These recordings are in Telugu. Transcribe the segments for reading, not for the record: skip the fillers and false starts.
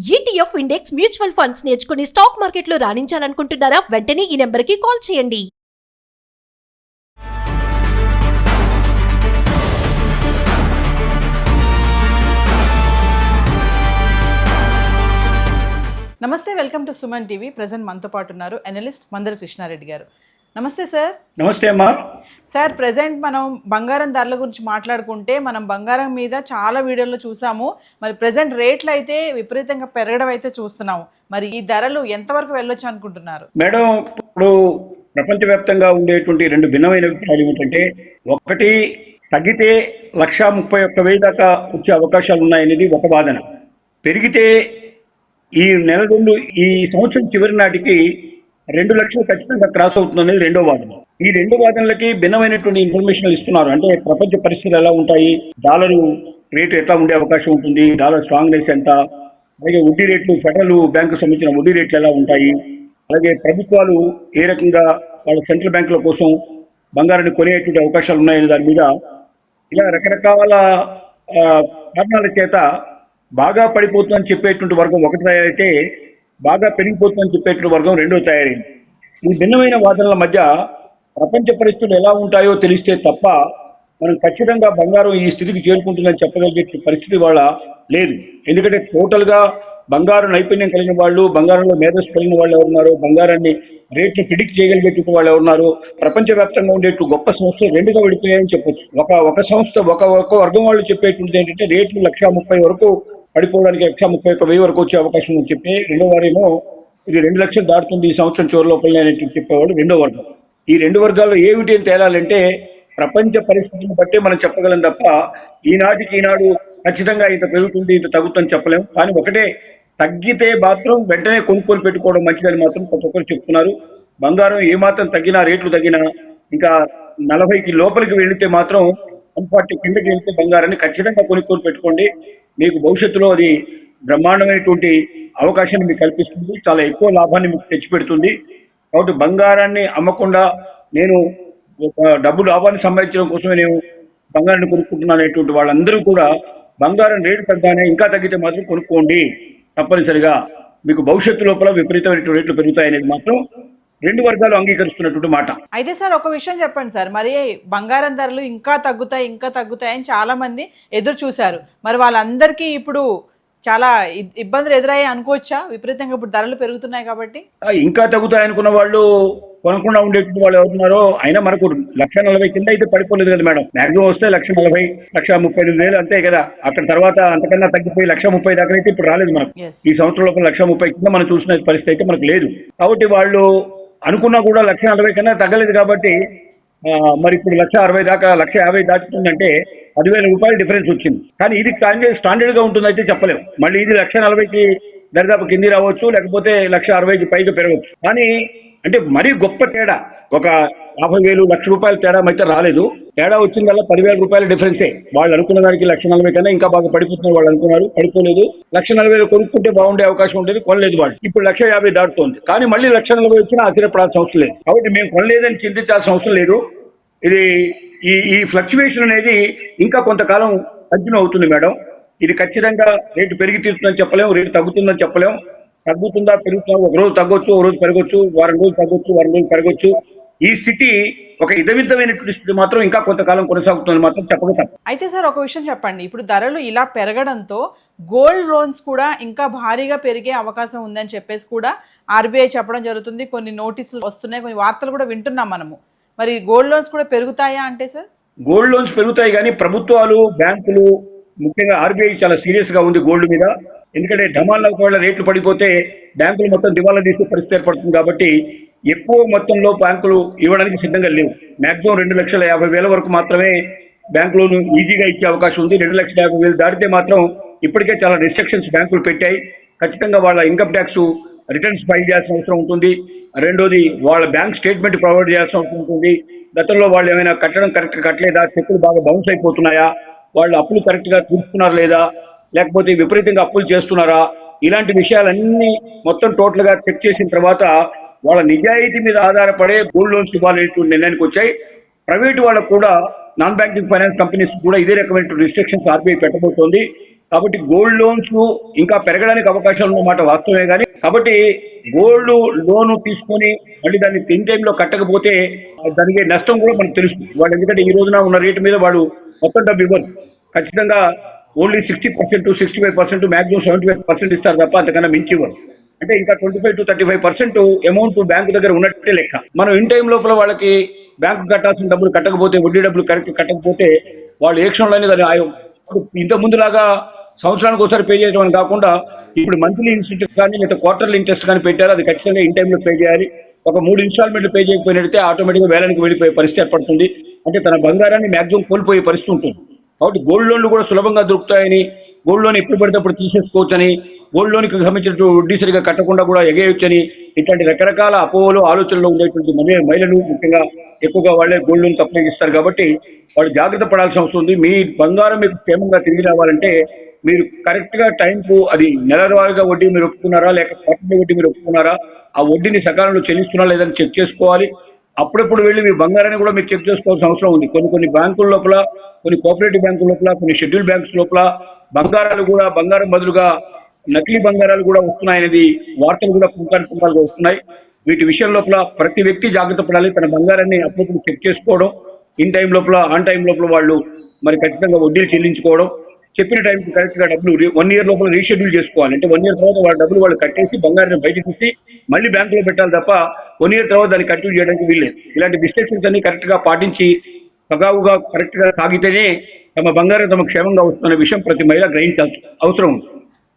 ETF ఇండెక్స్ మ్యూచువల్ ఫండ్స్ నేర్చుకుని స్టాక్ మార్కెట్లో రాణించాలనుకుంటున్నారా? వెంటనే ఈ నెంబర్కి కాల్ చేయండి. నమస్తే, welcome to Suman TV. Present మనతో పాటు ఉన్నారు అనలిస్ట్ మందరి కృష్ణారెడ్డి గారు. నమస్తే సార్. నమస్తే అమ్మా. సార్, ప్రెజెంట్ మనం బంగారం ధరల గురించి మాట్లాడుకుంటే మనం బంగారం మీద చాలా వీడియోలు చూసాము. మరి ప్రెజెంట్ రేట్లు అయితే విపరీతంగా పెరగడం అయితే చూస్తున్నాము. మరి ఈ ధరలు ఎంతవరకు వెళ్ళొచ్చు అనుకుంటున్నారు? మేడం, ఇప్పుడు ప్రపంచవ్యాప్తంగా ఉండేటువంటి రెండు భిన్నమైన అభిప్రాయాలు ఏమిటంటే, ఒకటి తగ్గితే 1,31,000 దాకా వచ్చే అవకాశాలు ఉన్నాయనేది ఒక వాదన. పెరిగితే ఈ ఈ సంవత్సరం చివరి నాటికి 2 లక్షలు ఖచ్చితంగా క్రాస్ అవుతుందనేది రెండో వాదన. ఈ రెండు వాదనలకి భిన్నమైనటువంటి ఇన్ఫర్మేషన్ ఇస్తున్నారు. అంటే ప్రపంచ పరిస్థితులు ఎలా ఉంటాయి, డాలరు రేటు ఎట్లా ఉండే అవకాశం ఉంటుంది, డాలర్ స్ట్రాంగ్నెస్ ఎంత, అలాగే వడ్డీ రేట్లు, ఫెడరల్ బ్యాంకు సంబంధించిన వడ్డీ రేట్లు ఎలా ఉంటాయి, అలాగే ప్రభుత్వాలు ఏ రకంగా వాళ్ళ సెంట్రల్ బ్యాంకుల కోసం బంగారాన్ని కొనేటువంటి అవకాశాలు ఉన్నాయనే దాని మీద ఇలా రకరకాల కారణాల చేత బాగా పడిపోతుందని చెప్పేటువంటి వర్గం ఒకటి తయారైతే, బాగా పెరిగిపోతుందని చెప్పేటువంటి వర్గం రెండో తయారైంది. ఈ భిన్నమైన వాదనల మధ్య ప్రపంచ పరిస్థితులు ఎలా ఉంటాయో తెలిస్తే తప్ప మనం ఖచ్చితంగా బంగారం ఈ స్థితికి చేరుకుంటుందని చెప్పగలిగే పరిస్థితి వాళ్ళ లేదు. ఎందుకంటే టోటల్గా బంగారు నైపుణ్యం కలిగిన వాళ్ళు, బంగారంలో మేధస్సు కలిగిన వాళ్ళు ఎవరున్నారు, బంగారాన్ని రేట్లు ప్రిడిక్ట్ చేయగలిగేటువంటి వాళ్ళు ఎవరున్నారు, ప్రపంచవ్యాప్తంగా ఉండేటువంటి గొప్ప సంస్థలు రెండుగా విడిపోయాయని చెప్పొచ్చు. ఒక సంస్థ ఒక వర్గం వాళ్ళు చెప్పేటువంటిది ఏంటంటే రేట్లు 1,30,000 వరకు పడిపోవడానికి, 1,31,000 వరకు వచ్చే అవకాశం అని చెప్పి, రెండో వారేమో ఇది 2 లక్షలు దాటుతుంది ఈ సంవత్సరం చివరి లోపల అనేటువంటి చెప్పేవాళ్ళు రెండో వర్గం. ఈ రెండు వర్గాల్లో ఏమిటి అని తేలాలంటే ప్రపంచ పరిస్థితిని బట్టే మనం చెప్పగలం తప్ప ఈనాడు ఖచ్చితంగా ఇంత పెరుగుతుంది ఇంత తగ్గుతుందని చెప్పలేము. కానీ ఒకటే, తగ్గితే మాత్రం వెంటనే కొనుక్కొని పెట్టుకోవడం మంచిదని మాత్రం ప్రతి ఒక్కరు చెప్తున్నారు. బంగారం ఏమాత్రం తగ్గినా, రేట్లు తగ్గినా, ఇంకా 40కి లోపలికి వెళితే మాత్రం 140 కిందకి వెళ్తే బంగారాన్ని ఖచ్చితంగా కొనుక్కొని పెట్టుకోండి. మీకు భవిష్యత్తులో అది బ్రహ్మాండమైనటువంటి అవకాశాన్ని మీకు కల్పిస్తుంది, చాలా ఎక్కువ లాభాన్ని మీకు తెచ్చిపెడుతుంది. కాబట్టి బంగారాన్ని అమ్మకుండా నేను డబ్బు లాభాన్ని సంపాదించడం కోసమే నేను బంగారాన్ని కొనుక్కుంటున్నాను అనేటువంటి వాళ్ళందరూ కూడా బంగారం రేటు తగ్గానే ఇంకా తగ్గితే మాత్రం కొనుక్కోండి. తప్పనిసరిగా మీకు భవిష్యత్తు లోపల విపరీతమైనటువంటి రేట్లు పెరుగుతాయనేది మాత్రం రెండు వర్గాలు అంగీకరిస్తున్నటువంటి మాట. అయితే సార్, ఒక విషయం చెప్పండి సార్. మరి బంగారం ధరలు ఇంకా తగ్గుతాయని చాలా మంది ఎదురు చూశారు. మరి వాళ్ళందరికీ ఇప్పుడు చాలా ఇబ్బందులు ఎదురయ్యాయి అనుకోవచ్చా? విపరీతంగా ఇప్పుడు ధరలు పెరుగుతున్నాయి కాబట్టి. ఇంకా తగ్గుతాయి అనుకున్న వాళ్ళు కొనకుండా ఉండేటువంటి వాళ్ళు ఎవరున్నారో, అయినా మనకు 1,40,000 కింద అయితే పడిపోలేదు కదా మేడం. మాక్సిమం వస్తే 1,40,000, 1,35,000 అంతే కదా. అక్కడ తర్వాత అంతకన్నా తగ్గిపోయి 1,30,000 దాకా అయితే ఇప్పుడు రాలేదు మనకు. ఈ సంవత్సరం లోపల 1,30,000 కింద మనం చూసిన పరిస్థితి అయితే మనకు లేదు. కాబట్టి వాళ్ళు అనుకున్నా కూడా 1,40,000 కన్నా తగ్గలేదు. కాబట్టి మరి ఇప్పుడు 1,60,000 దాకా, 1,50,000 దాటుతుందంటే 10,000 రూపాయలు డిఫరెన్స్ వచ్చింది. కానీ ఇది స్టాండర్డ్ గా ఉంటుందైతే చెప్పలేము. మళ్ళీ ఇది 1,40,000కి దరిదాపు కింది రావచ్చు, లేకపోతే 1,60,000కి పైగా పెరగవచ్చు. కానీ అంటే మరీ గొప్ప తేడా, ఒక 50,000, 1,00,000 రూపాయల తేడా అయితే రాలేదు. తేడా వచ్చిందల్లా 10,000 రూపాయల డిఫరెన్సే. వాళ్ళు అనుకున్న దానికి 1,40,000 కన్నా ఇంకా బాగా పడిపోతున్నారు వాళ్ళు అనుకున్నారు, పడిపోలేదు. 1,40,000 కొనుక్కుంటే బాగుండే అవకాశం ఉండేది, కొనలేదు వాళ్ళు. ఇప్పుడు 1,50,000 దాటుతోంది. కానీ మళ్ళీ 1,40,000 వచ్చినా ఆశ్చర్యపడాల్సిన అవసరం లేదు. కాబట్టి మేము కొనలేదని చింతించాల్సిన అవసరం లేదు. ఇది ఈ ఫ్లక్చువేషన్ అనేది ఇంకా కొంతకాలం కంటిన్యూ అవుతుంది మేడం. ఇది ఖచ్చితంగా రేటు పెరిగి తీరుతుందని చెప్పలేము, రేటు తగ్గుతుందని చెప్పలేము. తగ్గుతుందా పెరుగుతుందా, ఒక రోజు తగ్గొచ్చు, ఒక రోజు పెరగొచ్చు, వారం రోజులు తగ్గొచ్చు, వారం రోజులు పెరగొచ్చు. ఈ స్థితి ఒక ఇదవిద్దమైనటువంటి స్థితి మాత్రం ఇంకా కొంతకాలం కొనసాగుతుందని మాత్రం చెప్పగలం. అయితే సార్, ఒక విషయం చెప్పండి. ఇప్పుడు ధరలు ఇలా పెరగడంతో గోల్డ్ లోన్స్ కూడా ఇంకా భారీగా పెరిగే అవకాశం ఉందని చెప్పేసి కూడా ఆర్బీఐ చెప్పడం జరుగుతుంది. కొన్ని నోటీసులు వస్తున్నాయి, కొన్ని వార్తలు కూడా వింటున్నాం మనము. మరి గోల్డ్ లోన్స్ కూడా పెరుగుతాయా అంటే సార్? గోల్డ్ లోన్స్ పెరుగుతాయి, కానీ ప్రభుత్వాలు, బ్యాంకులు, ముఖ్యంగా ఆర్బీఐ చాలా సీరియస్ గా ఉంది గోల్డ్ మీద. ఎందుకంటే ఢమాల్లో ఒకవేళ రేట్లు పడిపోతే బ్యాంకులు మొత్తం దివాలా తీసే పరిస్థితి ఏర్పడుతుంది. కాబట్టి ఎక్కువ మొత్తంలో బ్యాంకులు ఇవ్వడానికి సిద్ధంగా లేవు. మాక్సిమం 2,50,000 వరకు మాత్రమే బ్యాంకులు ఈజీగా ఇచ్చే అవకాశం ఉంది. 2,50,000 దాటితే మాత్రం ఇప్పటికే చాలా రిస్ట్రిక్షన్స్ బ్యాంకులు పెట్టాయి. ఖచ్చితంగా వాళ్ళ ఇన్కమ్ ట్యాక్స్ రిటర్న్స్ ఫైల్ చేయాల్సిన అవసరం ఉంటుంది. రెండోది, వాళ్ళ బ్యాంక్ స్టేట్మెంట్ ప్రొవైడ్ చేయాల్సిన అవసరం ఉంటుంది. గతంలో వాళ్ళు ఏమైనా కట్టడం కరెక్ట్గా కట్టలేదా, చెక్కులు బాగా బౌన్స్ అయిపోతున్నాయా, వాళ్ళు అప్పులు కరెక్ట్గా తీర్చుకున్నారా లేదా, లేకపోతే విపరీతంగా అప్పులు చేస్తున్నారా, ఇలాంటి విషయాలన్నీ మొత్తం టోటల్గా చెక్ చేసిన తర్వాత వాళ్ళ నిజాయితీ మీద ఆధారపడే గోల్డ్ లోన్స్ ఇవ్వాలనేటువంటి నిర్ణయానికి వచ్చాయి. ప్రైవేటు వాళ్ళకు కూడా, నాన్ బ్యాంకింగ్ ఫైనాన్స్ కంపెనీస్ కూడా ఇదే రకమైన రిస్ట్రిక్షన్స్ ఆర్బీఐ పెట్టబోతోంది. కాబట్టి గోల్డ్ లోన్స్ ఇంకా పెరగడానికి అవకాశాలు ఉన్నమాట వాస్తవమే. కానీ కాబట్టి గోల్డ్ లోన్ తీసుకొని మళ్ళీ దాన్ని ఇన్ టైంలో కట్టకపోతే దానికి నష్టం కూడా మనకు తెలుసు. వాళ్ళు ఎందుకంటే ఈ రోజున ఉన్న రేటు మీద వాడు మొత్తం డబ్బు ఇవ్వరు. ఖచ్చితంగా ఓన్లీ 60%, 65%, మాక్సిమం 75% ఇస్తారు తప్ప అంతకన్నా మించి ఇవ్వరు. అంటే ఇంకా 25 to 35% అమౌంట్ బ్యాంకు దగ్గర ఉన్నట్టే లెక్క. మనం ఇన్ టైం లోపల వాళ్ళకి బ్యాంకు కట్టాల్సిన డబ్బులు కట్టకపోతే, వడ్డీ డబ్బులు కరెక్ట్ కట్టకపోతే వాళ్ళు ఏ క్షణంలోనే దాన్ని ఇంత ముందులాగా సంవత్సరానికి ఒకసారి పే చేయడం అని కాకుండా ఇప్పుడు మంత్లీ ఇన్స్టెంట్ కానీ లేదా క్వార్టర్లీ ఇంట్రెస్ట్ కానీ పెట్టారు. అది ఖచ్చితంగా ఇన్ టైంలో పే చేయాలి. ఒక 3 ఇన్స్టాల్మెంట్లు పే చేయకపోయినట్టే ఆటోమేటిక్గా వేలానికి వెళ్ళిపోయే పరిస్థితి ఏర్పడుతుంది. అంటే తన బంగారాన్ని మ్యాక్సిమం కోల్పోయే పరిస్థితి ఉంటుంది. కాబట్టి గోల్డ్ లోన్లు కూడా సులభంగా దొరుకుతాయని, గోల్డ్ లోన్ ఎప్పుడు పడితే అప్పుడు తీసేసుకోవచ్చని, గోల్డ్ లోన్కి సంబంధించిన వడ్డీ సరిగా కట్టకుండా కూడా ఎగేయొచ్చని, ఇట్లాంటి రకరకాల అపోహలు ఆలోచనలు ఉండేటువంటి మహిళలు ముఖ్యంగా ఎక్కువగా వాళ్ళే గోల్డ్ లోన్ అప్లై చేస్తారు. కాబట్టి వాళ్ళు జాగ్రత్త పడాల్సిన అవసరం ఉంది. మీ బంగారం మీకు క్షేమంగా తిరిగి రావాలంటే మీరు కరెక్ట్గా టైంకు అది నెలవారీగా వడ్డీ మీరు ఒప్పుకున్నారా, లేక క్వార్టర్లీ వడ్డీ మీరు ఒప్పుకున్నారా, ఆ వడ్డీని సకాలంలో చెల్లిస్తున్నారా లేదని చెక్ చేసుకోవాలి. అప్పుడప్పుడు వెళ్ళి మీ బంగారాన్ని కూడా మీరు చెక్ చేసుకోవాల్సిన అవసరం ఉంది. కొన్ని బ్యాంకుల లోపల, కొన్ని కోఆపరేటివ్ బ్యాంకుల లోపల, కొన్ని షెడ్యూల్ బ్యాంక్స్ లోపల బంగారం బదులుగా నకిలీ బంగారాలు కూడా వస్తున్నాయనేది వార్తలు కూడా పుంకాలుగా వస్తున్నాయి. వీటి విషయం లోపల ప్రతి వ్యక్తి జాగ్రత్త పడాలి. తన బంగారాన్ని అప్పుడప్పుడు చెక్ చేసుకోవడం, ఆన్ టైం లోపల వాళ్ళు మరి ఖచ్చితంగా వడ్డీలు చెల్లించుకోవడం, చెప్పిన టైంకి కరెక్ట్గా డబ్బులు 1 year లోపల రీషెడ్యూల్ చేసుకోవాలి. అంటే 1 year తర్వాత వాళ్ళ డబ్బులు వాళ్ళు కట్టేసి బంగారాన్ని బయటకు తీసి మళ్ళీ బ్యాంకులో పెట్టాలి తప్ప 1 year తర్వాత దాన్ని కంటిన్యూ చేయడానికి వీల్లేదు. ఇలాంటి డిస్ట్రక్షన్స్ అన్ని కరెక్ట్గా పాటించి సగావుగా కరెక్ట్గా సాగితేనే తమ బంగారం తమ క్షేమంగా వస్తున్న విషయం ప్రతి మహిళ గ్రహించాల్సిన అవసరం ఉంది.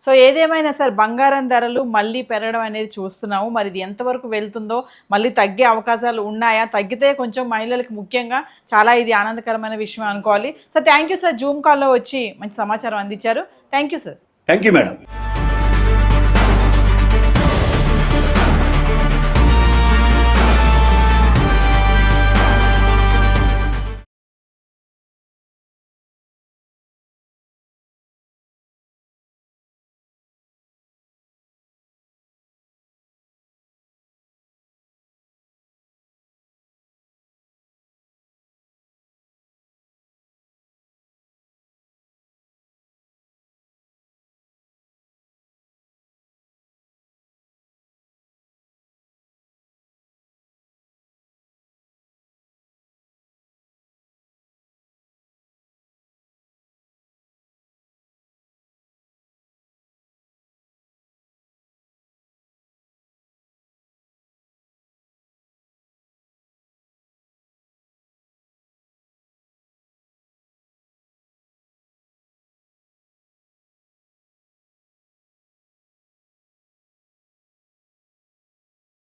సో ఏదేమైనా సార్ బంగారం ధరలు మళ్ళీ పెరగడం అనేది చూస్తున్నాము. మరి ఇది ఎంతవరకు వెళ్తుందో, మళ్ళీ తగ్గే అవకాశాలు ఉన్నాయా? తగ్గితే కొంచెం మహిళలకు ముఖ్యంగా చాలా ఇది ఆనందకరమైన విషయం అనుకోవాలి. So thank you sir, Zoom కాల్లో వచ్చి మంచి సమాచారం అందించారు. Thank you sir. Thank you madam.